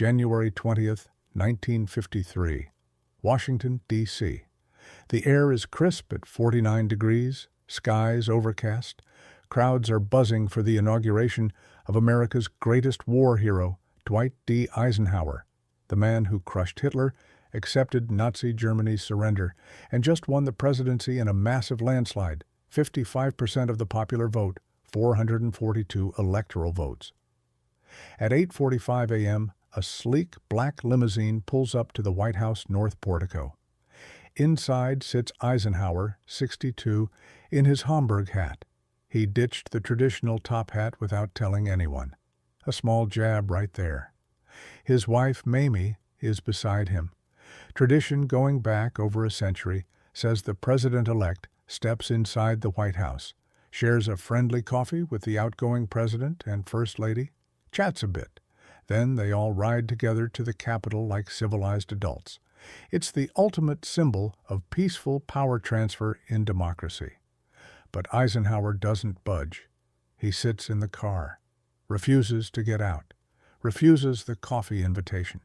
January 20th, 1953. Washington, D.C. The air is crisp at 49 degrees, skies overcast. Crowds are buzzing for the inauguration of America's greatest war hero, Dwight D. Eisenhower, the man who crushed Hitler, accepted Nazi Germany's surrender, and just won the presidency in a massive landslide, 55% of the popular vote, 442 electoral votes. At 8:45 a.m., a sleek black limousine pulls up to the White House North Portico. Inside sits Eisenhower, 62, in his Homburg hat. He ditched the traditional top hat without telling anyone. A small jab right there. His wife, Mamie, is beside him. Tradition going back over a century says the president-elect steps inside the White House, shares a friendly coffee with the outgoing president and first lady, chats a bit. Then they all ride together to the Capitol like civilized adults. It's the ultimate symbol of peaceful power transfer in democracy. But Eisenhower doesn't budge. He sits in the car, refuses to get out, refuses the coffee invitation,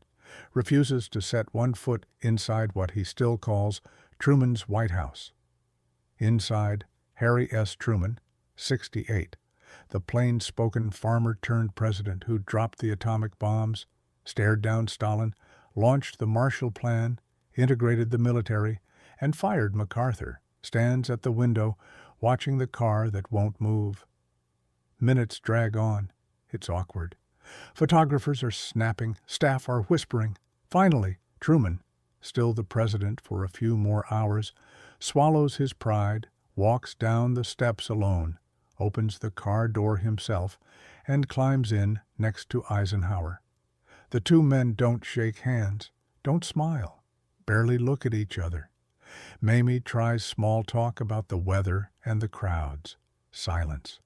refuses to set one foot inside what he still calls Truman's White House. Inside, Harry S. Truman, 68, the plain-spoken farmer-turned-president who dropped the atomic bombs, stared down Stalin, launched the Marshall Plan, integrated the military, and fired MacArthur, stands at the window watching the car that won't move. Minutes drag on. It's awkward. Photographers are snapping, staff are whispering. Finally, Truman, still the president for a few more hours, swallows his pride, walks down the steps alone, opens the car door himself, and climbs in next to Eisenhower. The two men don't shake hands, don't smile, barely look at each other. Mamie tries small talk about the weather and the crowds. Silence.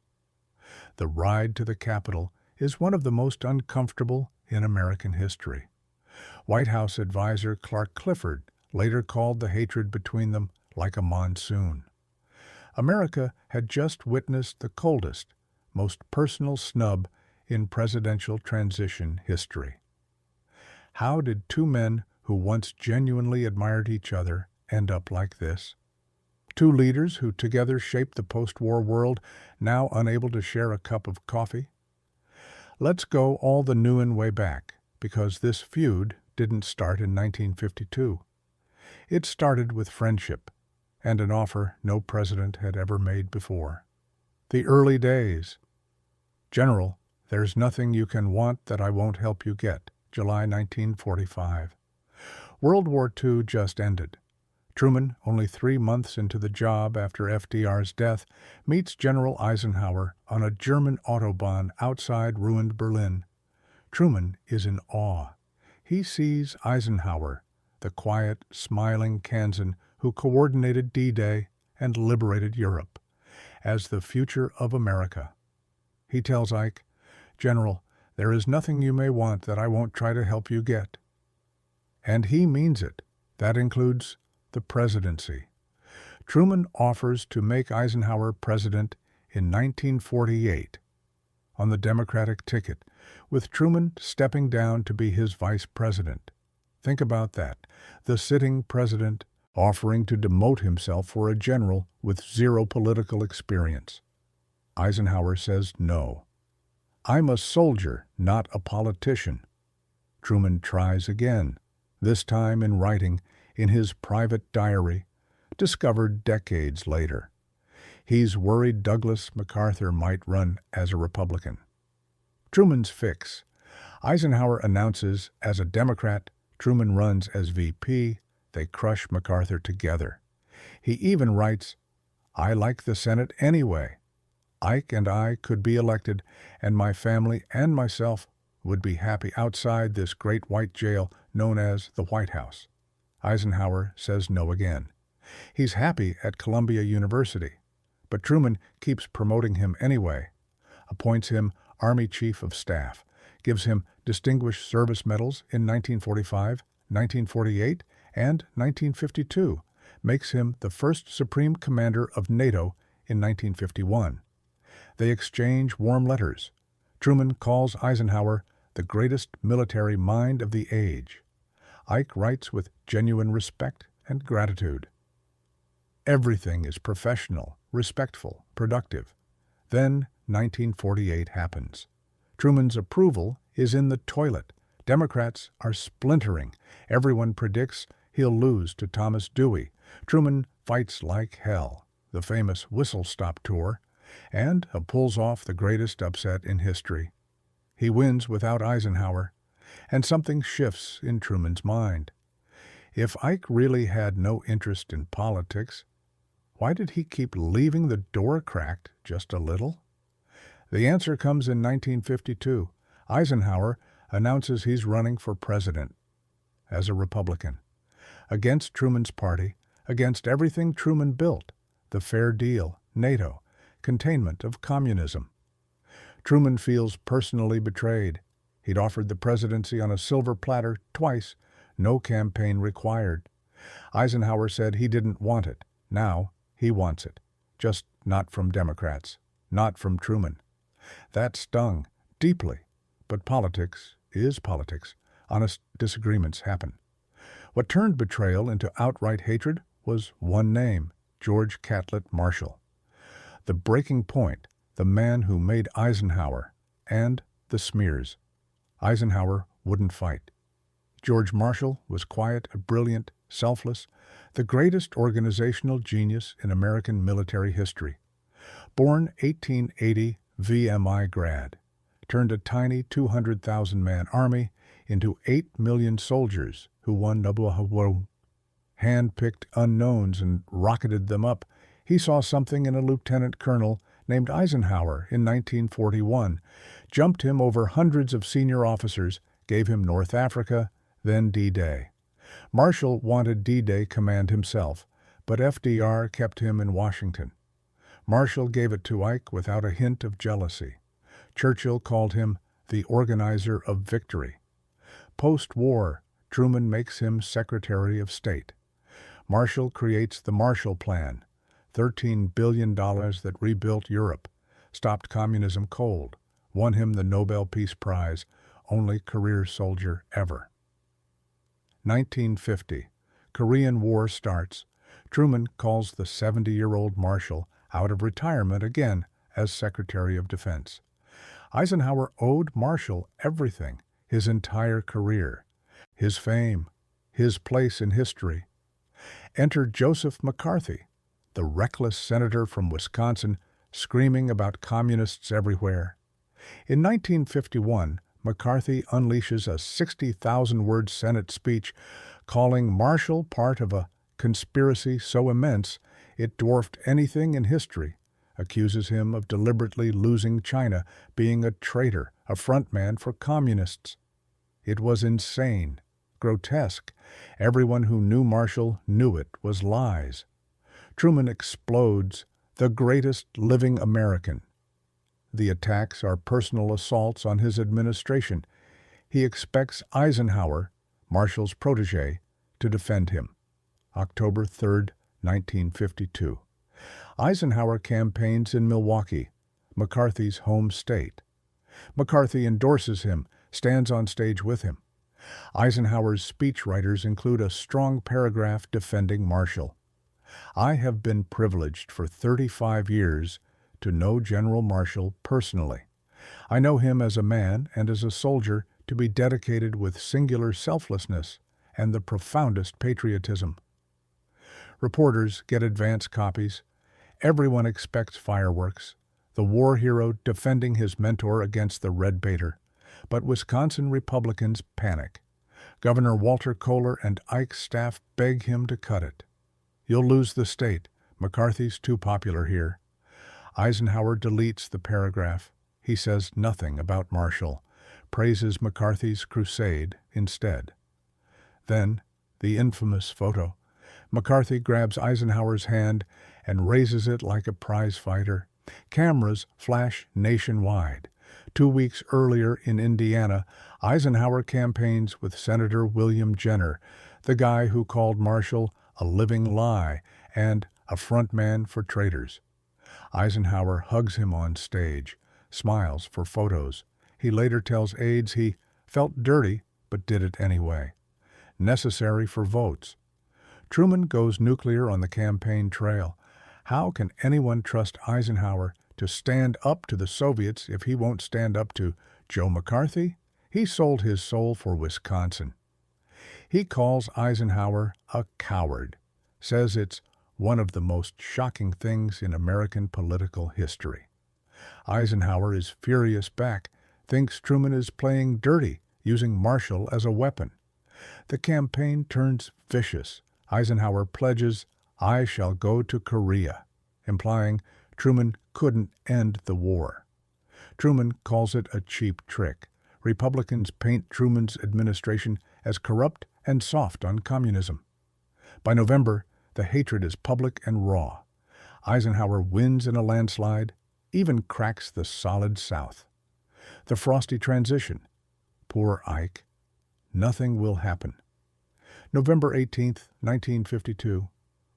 The ride to the Capitol is one of the most uncomfortable in American history. White House advisor Clark Clifford later called the hatred between them like a monsoon. America had just witnessed the coldest, most personal snub in presidential transition history. How did two men who once genuinely admired each other end up like this? Two leaders who together shaped the post-war world, now unable to share a cup of coffee? Let's go all the Neuen way back, because this feud didn't start in 1952. It started with friendship and an offer no president had ever made before. The early days. General, there's nothing you can want that I won't help you get. July 1945. World War II just ended. Truman, only 3 months into the job after FDR's death, meets General Eisenhower on a German autobahn outside ruined Berlin. Truman is in awe. He sees Eisenhower, the quiet, smiling Kansan who coordinated D-Day and liberated Europe, as the future of America. He tells Ike, "General, there is nothing you may want that I won't try to help you get." And he means it. That includes the presidency. Truman offers to make Eisenhower president in 1948 on the Democratic ticket, with Truman stepping down to be his vice president. Think about that. The sitting president offering to demote himself for a general with zero political experience. Eisenhower says no. "I'm a soldier, not a politician." Truman tries again, this time in writing in his private diary, discovered decades later. He's worried Douglas MacArthur might run as a Republican. Truman's fix. Eisenhower announces as a Democrat, Truman runs as VP, they crush MacArthur together. He even writes, "I like the Senate anyway. Ike and I could be elected, and my family and myself would be happy outside this great white jail known as the White House." Eisenhower says no again. He's happy at Columbia University, but Truman keeps promoting him anyway, appoints him Army Chief of Staff, gives him Distinguished Service Medals in 1945, 1948, and 1952, makes him the first Supreme Commander of NATO in 1951. They exchange warm letters. Truman calls Eisenhower the greatest military mind of the age. Ike writes with genuine respect and gratitude. Everything is professional, respectful, productive. Then 1948 happens. Truman's approval is in the toilet. Democrats are splintering. Everyone predicts he'll lose to Thomas Dewey. Truman fights like hell, the famous whistle-stop tour, and pulls off the greatest upset in history. He wins without Eisenhower, and something shifts in Truman's mind. If Ike really had no interest in politics, why did he keep leaving the door cracked just a little? The answer comes in 1952. Eisenhower announces he's running for president as a Republican, against Truman's party, against everything Truman built, the Fair Deal, NATO, containment of communism. Truman feels personally betrayed. He'd offered the presidency on a silver platter twice, no campaign required. Eisenhower said he didn't want it. Now he wants it, just not from Democrats, not from Truman. That stung deeply, but politics is politics. Honest disagreements happen. What turned betrayal into outright hatred was one name, George Catlett Marshall. The breaking point, the man who made Eisenhower, and the smears. Eisenhower wouldn't fight. George Marshall was quiet, brilliant, selfless, the greatest organizational genius in American military history. Born 1880 VMI grad, turned a tiny 200,000-man army into 8 million soldiers who won hand-picked unknowns and rocketed them up. He saw something in a lieutenant colonel named Eisenhower in 1941, jumped him over hundreds of senior officers, gave him North Africa, then D-Day. Marshall wanted D-Day command himself, but FDR kept him in Washington. Marshall gave it to Ike without a hint of jealousy. Churchill called him the organizer of victory. Post-war, Truman makes him Secretary of State. Marshall creates the Marshall Plan, $13 billion that rebuilt Europe, stopped communism cold, won him the Nobel Peace Prize, only career soldier ever. 1950. Korean War starts. Truman calls the 70-year-old Marshall out of retirement again as Secretary of Defense. Eisenhower owed Marshall everything, his entire career, his fame, his place in history. Enter Joseph McCarthy, the reckless senator from Wisconsin, screaming about communists everywhere. In 1951, McCarthy unleashes a 60,000-word Senate speech calling Marshall part of a conspiracy so immense it dwarfed anything in history, accuses him of deliberately losing China, being a traitor, a frontman for communists. It was insane, grotesque. Everyone who knew Marshall knew it was lies. Truman explodes, the greatest living American. The attacks are personal assaults on his administration. He expects Eisenhower, Marshall's protege, to defend him. October 3, 1952. Eisenhower campaigns in Milwaukee, McCarthy's home state. McCarthy endorses him, stands on stage with him. Eisenhower's speechwriters include a strong paragraph defending Marshall. I have been privileged for 35 years to know General Marshall personally. I know him as a man and as a soldier to be dedicated with singular selflessness and the profoundest patriotism. Reporters get advance copies. Everyone expects fireworks. The war hero defending his mentor against the red baiter. But Wisconsin Republicans panic. Governor Walter Kohler and Ike's staff beg him to cut it. You'll lose the state. McCarthy's too popular here. Eisenhower deletes the paragraph. He says nothing about Marshall, praises McCarthy's crusade instead. Then, the infamous photo. McCarthy grabs Eisenhower's hand and raises it like a prize fighter. Cameras flash nationwide. 2 weeks earlier in Indiana, Eisenhower campaigns with Senator William Jenner, the guy who called Marshall a living lie and a front man for traitors. Eisenhower hugs him on stage, smiles for photos. He later tells aides he felt dirty but did it anyway. Necessary for votes. Truman goes nuclear on the campaign trail. How can anyone trust Eisenhower to stand up to the Soviets if he won't stand up to Joe McCarthy? He sold his soul for Wisconsin. He calls Eisenhower a coward, says it's one of the most shocking things in American political history. Eisenhower is furious back, thinks Truman is playing dirty, using Marshall as a weapon. The campaign turns vicious. Eisenhower pledges, "I shall go to Korea," implying Truman couldn't end the war. Truman calls it a cheap trick. Republicans paint Truman's administration as corrupt and soft on communism. By November, the hatred is public and raw. Eisenhower wins in a landslide, even cracks the solid South. The frosty transition. Poor Ike. Nothing will happen. November 18, 1952.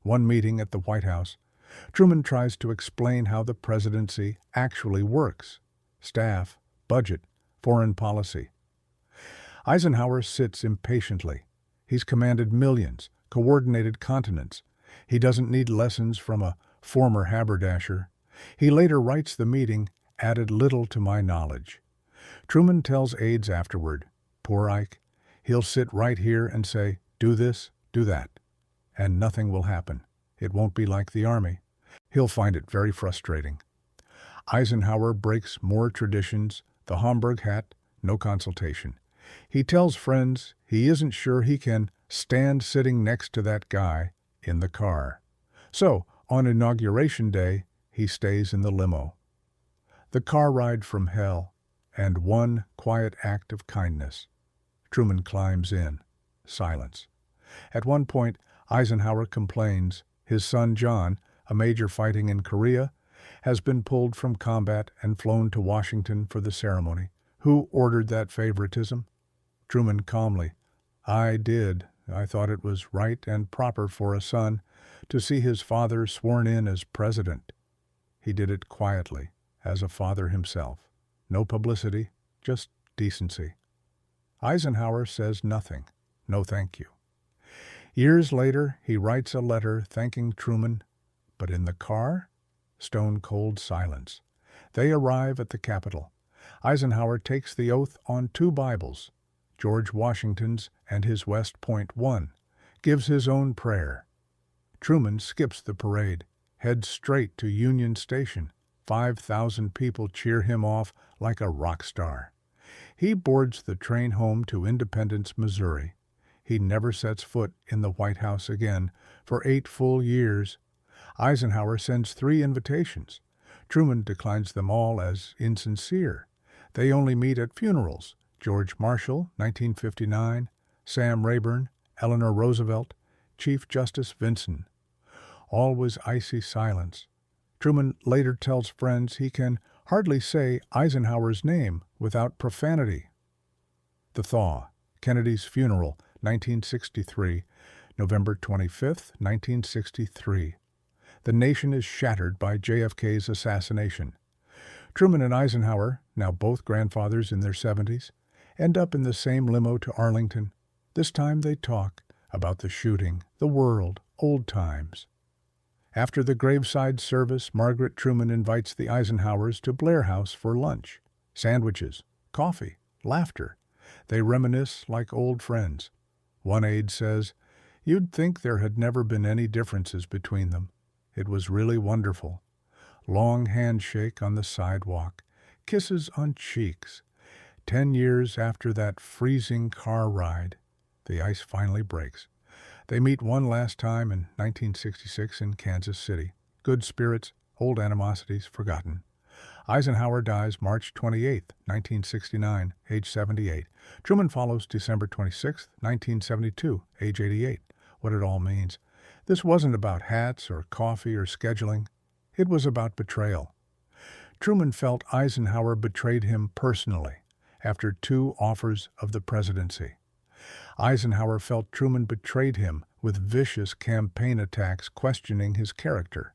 One meeting at the White House. Truman tries to explain how the presidency actually works. Staff, budget, foreign policy. Eisenhower sits impatiently. He's commanded millions, coordinated continents. He doesn't need lessons from a former haberdasher. He later writes the meeting, "added little to my knowledge." Truman tells aides afterward, "Poor Ike, he'll sit right here and say, 'Do this, do that,' and nothing will happen. It won't be like the Army." He'll find it very frustrating. Eisenhower breaks more traditions, the Homburg hat, no consultation. He tells friends he isn't sure he can stand sitting next to that guy in the car. So, on Inauguration Day, he stays in the limo. The car ride from hell, and one quiet act of kindness. Truman climbs in. Silence. At one point, Eisenhower complains his son John, a major fighting in Korea, has been pulled from combat and flown to Washington for the ceremony. Who ordered that favoritism? Truman calmly, "I did. I thought it was right and proper for a son to see his father sworn in as president." He did it quietly, as a father himself. No publicity, just decency. Eisenhower says nothing. No thank you. Years later, he writes a letter thanking Truman, but in the car, stone-cold silence. They arrive at the Capitol. Eisenhower takes the oath on 2 Bibles, George Washington's and his West Point one, gives his own prayer. Truman skips the parade, heads straight to Union Station. 5,000 people cheer him off like a rock star. He boards the train home to Independence, Missouri. He never sets foot in the White House again for 8 full years. Eisenhower sends 3 invitations. Truman declines them all as insincere. They only meet at funerals. George Marshall, 1959, Sam Rayburn, Eleanor Roosevelt, Chief Justice Vinson. All was icy silence. Truman later tells friends he can hardly say Eisenhower's name without profanity. The Thaw, Kennedy's funeral, 1963, November 25, 1963. The nation is shattered by JFK's assassination. Truman and Eisenhower, now both grandfathers in their 70s, end up in the same limo to Arlington. This time they talk about the shooting, the world, old times. After the graveside service, Margaret Truman invites the Eisenhowers to Blair House for lunch. Sandwiches, coffee, laughter. They reminisce like old friends. One aide says, "You'd think there had never been any differences between them. It was really wonderful." Long handshake on the sidewalk, kisses on cheeks. 10 years after that freezing car ride, the ice finally breaks. They meet one last time in 1966 in Kansas City. Good spirits, old animosities forgotten. Eisenhower dies March 28, 1969, age 78. Truman follows December 26, 1972, age 88. What it all means. This wasn't about hats or coffee or scheduling. It was about betrayal. Truman felt Eisenhower betrayed him personally after 2 offers of the presidency. Eisenhower felt Truman betrayed him with vicious campaign attacks questioning his character.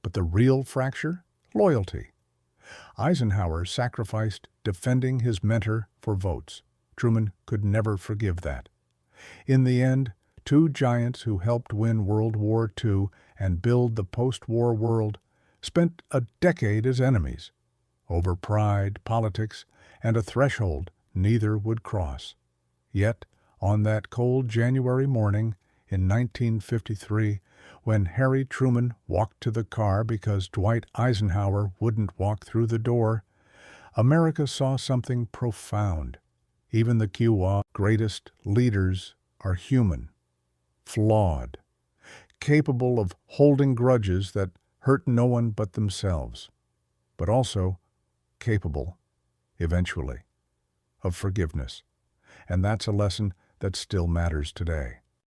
But the real fracture? Loyalty. Eisenhower sacrificed defending his mentor for votes. Truman could never forgive that. In the end, two giants who helped win World War II and build the post-war world spent a decade as enemies. Over pride, politics, and a threshold neither would cross. Yet, on that cold January morning in 1953, when Harry Truman walked to the car because Dwight Eisenhower wouldn't walk through the door, America saw something profound. Even the QA greatest leaders are human, flawed, capable of holding grudges that hurt no one but themselves, but also capable, eventually, of forgiveness. And that's a lesson that still matters today.